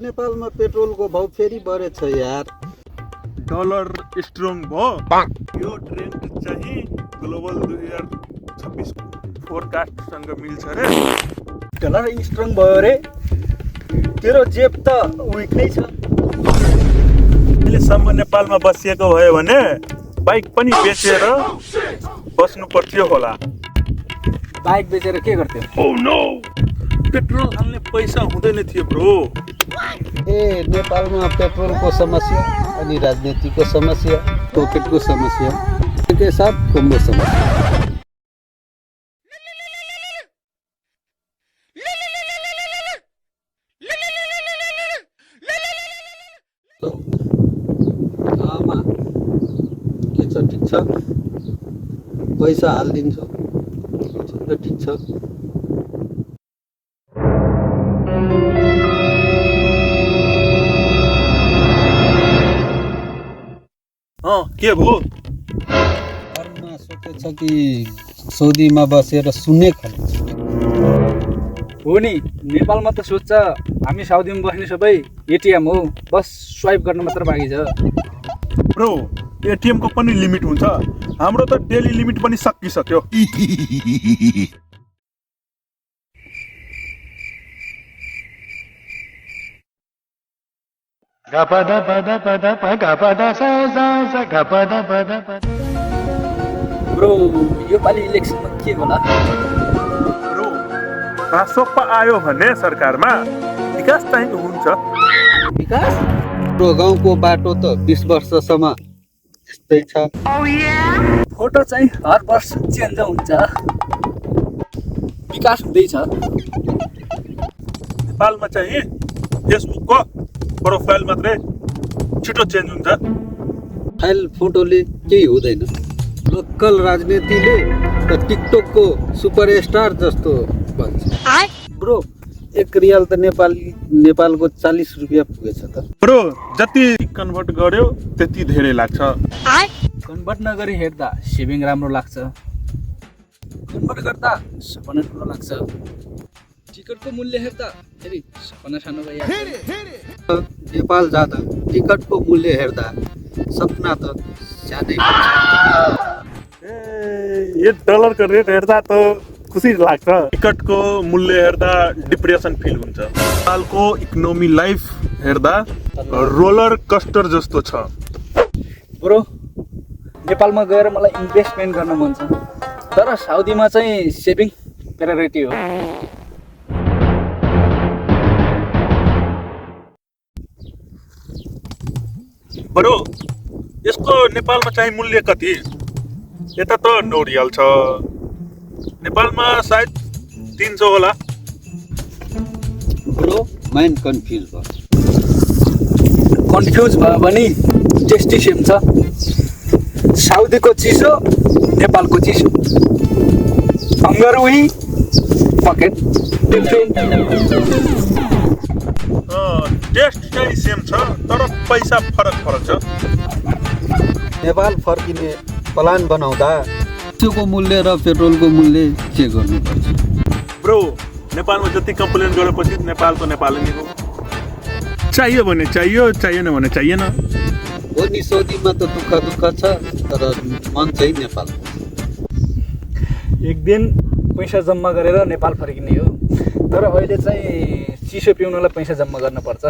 नेपालमा पेट्रोलको भाउ फेरि बढेछ यार। डलर स्ट्रङ भयो। यो ट्रेन्ड चाहिँ ग्लोबल 2026 फोरकास्टसँग मिल्छ रे। डलर स्ट्रङ भयो रे। तेरो जेब त विक नै छ। अहिलेसम्म नेपालमा बसिएको भयो भने बाइक पनि बेचेर बस्नु पर्थ्यो होला। बाइक बेचेर के गर्थ्यो? ओह नो, पेट्रोल हाल्ने पैसा हुँदैन थियो ब्रो। ए नेपालमा पेट्रोलको समस्या अनि राजनीतिको समस्या, पकेटको समस्या, के साथ कोम्बो समस्या। आमा के छ? ठिक छ, पैसा हालिदिन्छु, ठिक छ। के भयो? घरमा सोचेछ कि सौदीमा बसेर सुने खोल्छ। हो नि, नेपालमा त सोध्छ हामी साउदीमा बस्ने सबै एटिएम हो, बस स्वाइप गर्न मात्र बाँकी छ। ब्रो, एटिएम को पनि लिमिट हुन्छ। हाम्रो त डेली लिमिट पनि सकिसक्यो। ब्रो, यो पालि इलेक्सनमा के होला? ब्रो, रासोपा आयो भने सरकारमा विकास चाहिँ हुन्छ। विकास? ब्रो, गाउँको बाटो त 20 वर्षसम्म यस्तै छ। फोटो चाहिँ हर वर्ष चेन्ज हुन्छ। विकास हुँदैछ। नेपालमा चाहिँ फेसबुकको प्रोफाइल मात्रै छिटो चेन्ज हुन्छ। फाइल फोटोले केही हुँदैन। लोकल राजनीतिले त टिकटकको सुपरस्टार जस्तो भन्छ। ब्रो, 1 रियाल त नेपालको 40 रुपियाँ पुगेछ त। ब्रो, जति कन्भर्ट गर्यो त्यति धेरै लाग्छ। कन्भर्ट नगरी हेर्दा सेभिङ राम्रो लाग्छ, कन्भर्ट गर्दा सपना ठुलो लाग्छ। टिकटको मूल्य हेर्दा फेरि सपना सानो भइहाल्छ। नेपाल जाँदा टिकटको मूल्य हेर्दा सपना त सानै हुन्छ। यो डलरको रेट हेर्दा त खुसी लाग्छ। टिकटको मूल्य हेर्दा डिप्रेसन फिल हुन्छ। नेपालको इकोनोमी लाइफ हेर्दा रोलर कस्टर जस्तो छ। ब्रो, नेपालमा गएर मलाई इन्भेस्टमेन्ट गर्न मन छ, तर साउदीमा चाहिँ सेभिङ प्रायोरिटी हो। ब्रो, यसको नेपालमा चाहिँ मूल्य कति? यता त 9 रियाल छ, नेपालमा सायद 300 होला। ब्रो, माइन्ड कन्फ्युज भयो। कन्फ्युज भयो भने टेस्टी सेम छ। साउदीको चिसो, नेपालको चिसो। हङ्गर उही, पकेट डिफ्रेन्ट। टेस्ट चाहिँ सेम छ, तर पैसा फरक छ। नेपाल फर्किने प्लान बनाउँदा त्यसको मूल्य र पेट्रोलको मूल्य चेक गर्नुपर्छ। ब्रो, नेपालमा जति कम्प्लेन गरेपछि नेपाल त नेपालै नै हो। चाहियो भने चाहियो, चाहिएन भने चाहिएन। हो नि, सौदीमा त दुःख छ, तर मन चाहिँ नेपाल। एक दिन पैसा जम्मा गरेर नेपाल फर्किने हो, तर अहिले चाहिँ चिसो पिउनलाई पैसा जम्मा गर्नुपर्छ।